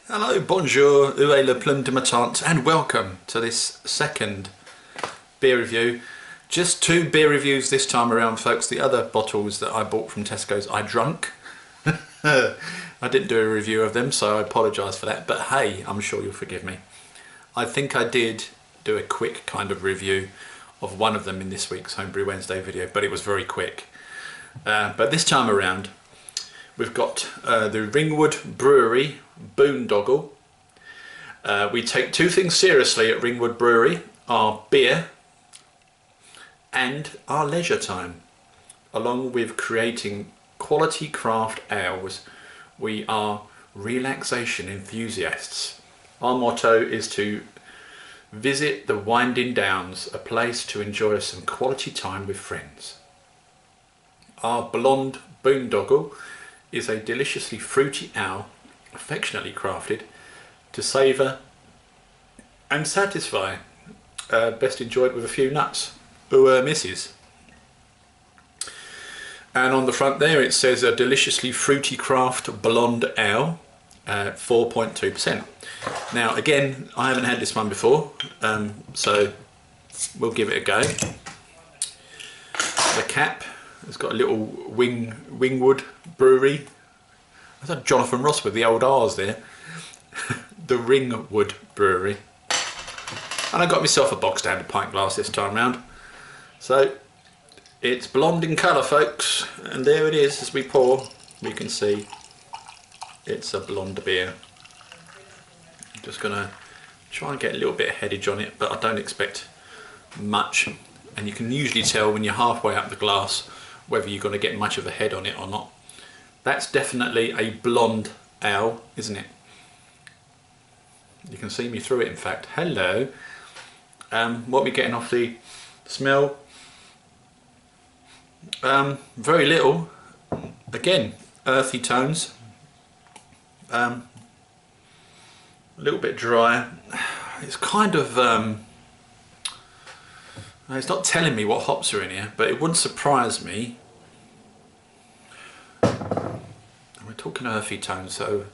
Hello, bonjour, où est le plume de ma tante, and welcome to this second beer review. Just 2 beer reviews this time around, folks. The other bottles that I bought from Tesco's I drunk. I didn't do a review of them, so I apologise for that, but hey, I'm sure you'll forgive me. I think I did do a quick kind of review of one of them in this week's Homebrew Wednesday video, but it was very quick. But this time around, we've got the Ringwood Brewery Boon Doggle. We take 2 things seriously at Ringwood Brewery: our beer and our leisure time. Along with creating quality craft ales, we are relaxation enthusiasts. Our motto is to visit the Winding Downs, a place to enjoy some quality time with friends. Our blonde Boon Doggle is a deliciously fruity ale, affectionately crafted to savour and satisfy. Best enjoyed with a few nuts. Ooh, misses. And on the front there it says a deliciously fruity craft blonde ale, 4.2%. Now again, I haven't had this one before, so we'll give it a go. The cap has got a little Ringwood Brewery. I thought Jonathan Ross with the old R's there. The Ringwood Brewery. And I got myself a box standard pint glass this time round. So it's blonde in colour, folks, and there it is as we pour. We can see it's a blonde beer. I'm just gonna try and get a little bit of headage on it, but I don't expect much. And you can usually tell when you're halfway up the glass whether you're going to get much of a head on it or not. That's definitely a blonde ale, isn't it? You can see me through it, in fact. Hello. What we're getting off the smell? Very little. Again, earthy tones. A little bit dry. It's kind of... it's not telling me what hops are in here, but it wouldn't surprise me. We're talking earthy tones, so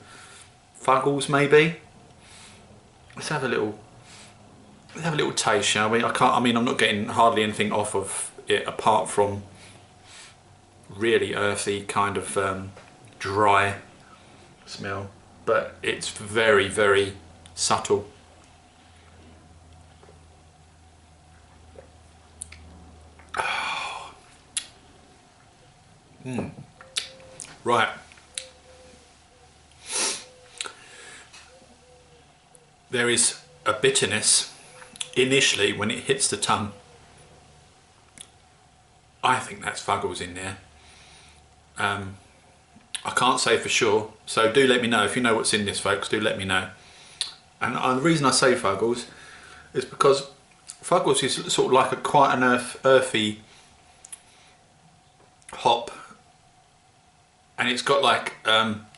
Fuggles maybe. Let's have a little taste, shall we? I'm not getting hardly anything off of it apart from really earthy kind of dry smell, but it's very, very subtle. Right. There is a bitterness initially when it hits the tongue. I think that's Fuggles in there. I can't say for sure, so do let me know if you know what's in this, folks. Do let me know. And the reason I say Fuggles is because Fuggles is sort of like quite an earthy hop, and it's got like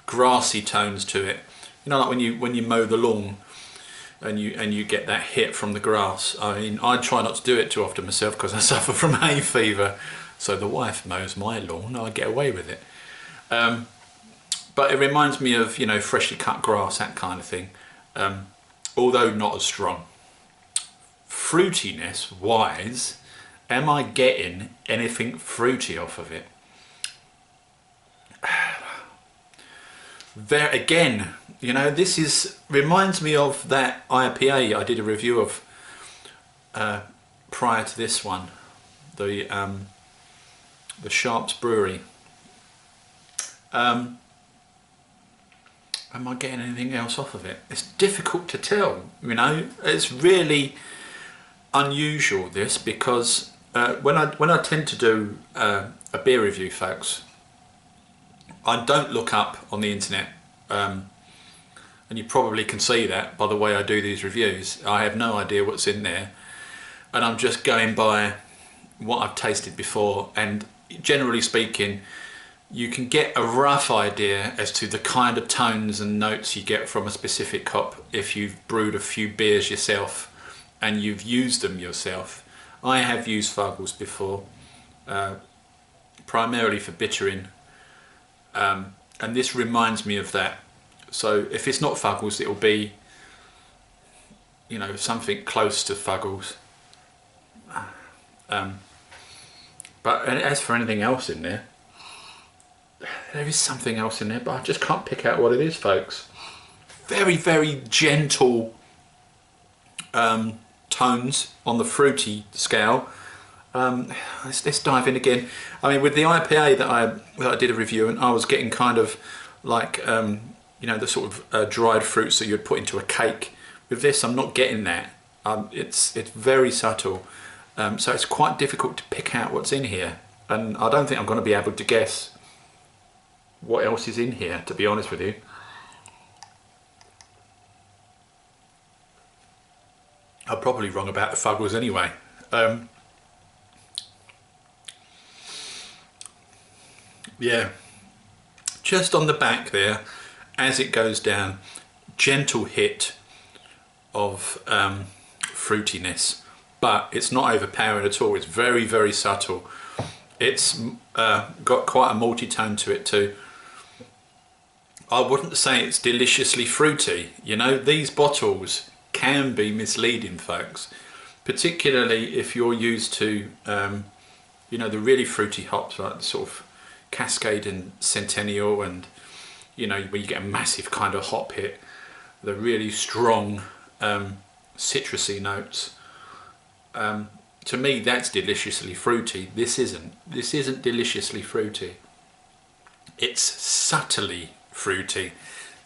grassy tones to it. You know, like when you mow the lawn and you get that hit from the grass. I mean, I try not to do it too often myself because I suffer from hay fever. So the wife mows my lawn, I get away with it. But it reminds me of, you know, freshly cut grass, that kind of thing. Although not as strong. Fruitiness wise, am I getting anything fruity off of it? There again, you know, this reminds me of that IPA I did a review of prior to this one, the Sharps Brewery. Am I getting anything else off of it? It's difficult to tell, you know. It's really unusual, this, because when I tend to do a beer review, folks, I don't look up on the internet, and you probably can see that by the way I do these reviews. I have no idea what's in there, and I'm just going by what I've tasted before, and generally speaking, you can get a rough idea as to the kind of tones and notes you get from a specific hop if you've brewed a few beers yourself and you've used them yourself. I have used Fuggles before, primarily for bittering, and this reminds me of that. So if it's not Fuggles, it'll be, you know, something close to Fuggles. But as for anything else in there, there is something else in there, but I just can't pick out what it is, folks. Very, very gentle tones on the fruity scale. Let's dive in again. I mean, with the IPA that I did a review, and I was getting kind of like you know, the sort of dried fruits that you'd put into a cake. With this, I'm not getting that. It's very subtle, so it's quite difficult to pick out what's in here, and I don't think I'm going to be able to guess what else is in here, to be honest with you. I'm probably wrong about the Fuggles anyway. Yeah, just on the back there, as it goes down, gentle hit of fruitiness, but it's not overpowering at all. It's very, very subtle. It's got quite a malty tone to it too. I wouldn't say it's deliciously fruity. You know, these bottles can be misleading, folks, particularly if you're used to you know, the really fruity hops, like sort of Cascade and Centennial, and you know, when you get a massive kind of hop hit, the really strong citrusy notes. To me, that's deliciously fruity. This isn't deliciously fruity. It's subtly fruity.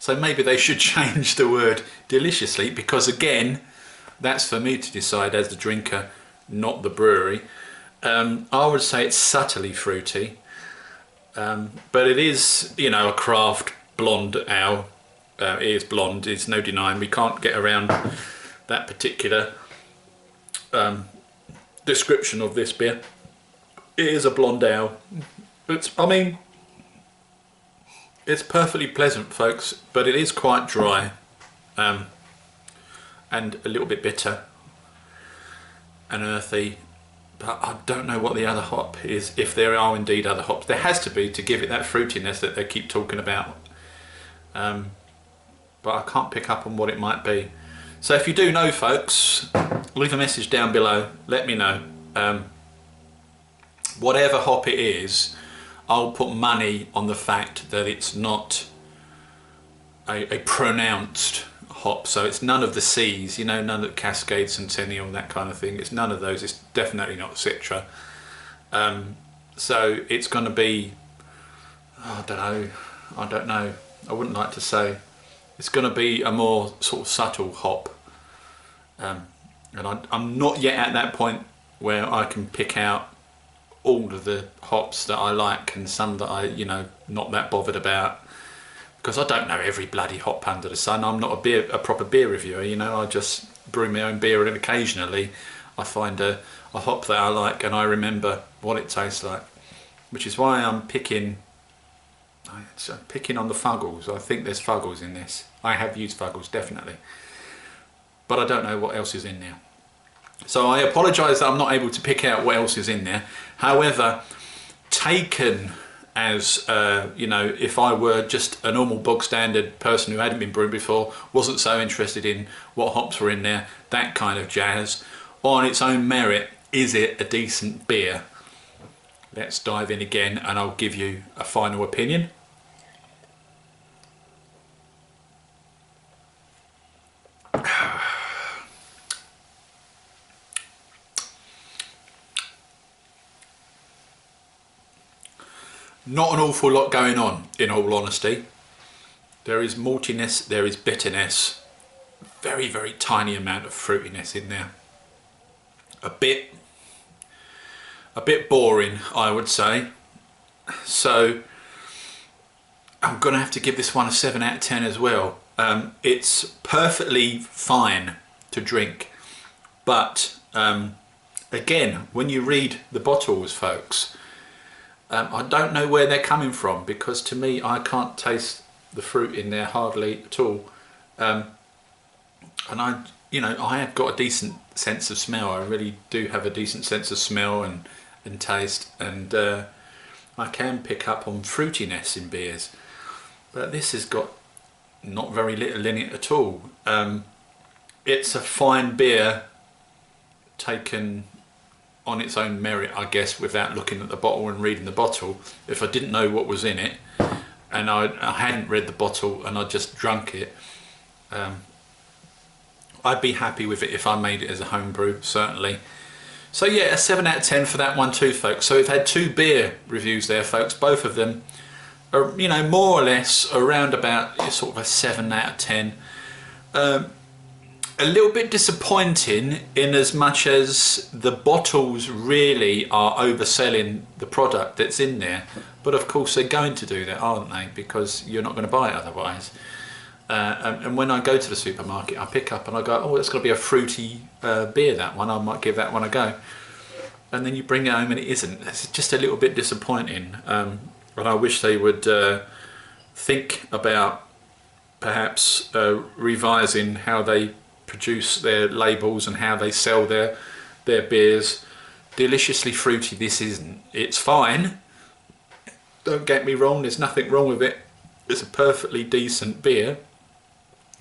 So maybe they should change the word deliciously, because again, that's for me to decide as the drinker, not the brewery. I would say it's subtly fruity, but it is, you know, a craft blonde ale. It is blonde, it's no denying. We can't get around that particular description of this beer. It is a blonde ale. I mean, it's perfectly pleasant, folks, but it is quite dry and a little bit bitter and earthy. But I don't know what the other hop is, if there are indeed other hops. There has to be, to give it that fruitiness that they keep talking about. But I can't pick up on what it might be. So if you do know, folks, leave a message down below, let me know. Whatever hop it is, I'll put money on the fact that it's not a pronounced hop. So it's none of the C's, you know, none of the Cascade, Centennial, that kind of thing. It's none of those. It's definitely not Citra. So it's going to be, oh, I don't know. I wouldn't like to say. It's going to be a more sort of subtle hop. And I'm not yet at that point where I can pick out all of the hops that I like and some that I, you know, not that bothered about, because I don't know every bloody hop under the sun. I'm not a proper beer reviewer, you know. I just brew my own beer, and occasionally I find a hop that I like and I remember what it tastes like, which is why I'm picking on the Fuggles. I think there's Fuggles in this. I have used Fuggles, definitely, but I don't know what else is in there. So I apologise that I'm not able to pick out what else is in there. However, taken as, you know, if I were just a normal bog standard person who hadn't been brewed before, wasn't so interested in what hops were in there, that kind of jazz, on its own merit, is it a decent beer? Let's dive in again and I'll give you a final opinion. Not an awful lot going on, in all honesty. There is maltiness, there is bitterness, very, very tiny amount of fruitiness in there. A bit boring, I would say. So I'm gonna have to give this one a 7 out of 10 as well. It's perfectly fine to drink, but again, when you read the bottles, folks, I don't know where they're coming from, because to me, I can't taste the fruit in there hardly at all. And I have got a decent sense of smell. I really do have a decent sense of smell and taste, and I can pick up on fruitiness in beers. But this has got not very little in it at all. It's a fine beer taken on its own merit, I guess, without looking at the bottle and reading the bottle. If I didn't know what was in it and I hadn't read the bottle and I just drunk it, I'd be happy with it if I made it as a home brew, certainly. So yeah, a 7 out of 10 for that one too, folks. So we've had 2 beer reviews there, folks. Both of them are, you know, more or less around about sort of a 7 out of 10. A little bit disappointing in as much as the bottles really are overselling the product that's in there. But of course they're going to do that, aren't they? Because you're not going to buy it otherwise. And when I go to the supermarket, I pick up and I go, oh, that's got to be a fruity beer, that one. I might give that one a go. And then you bring it home and it isn't. It's just a little bit disappointing. And I wish they would think about perhaps revising how they produce their labels and how they sell their beers. Deliciously fruity this isn't. It's fine, don't get me wrong, there's nothing wrong with it. It's a perfectly decent beer,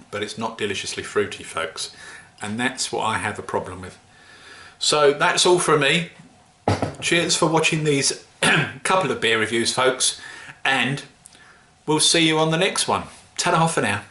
but it's not deliciously fruity, folks, and that's what I have a problem with. So that's all from me. Cheers for watching these couple of beer reviews, folks, and we'll see you on the next one. Ta-da for now.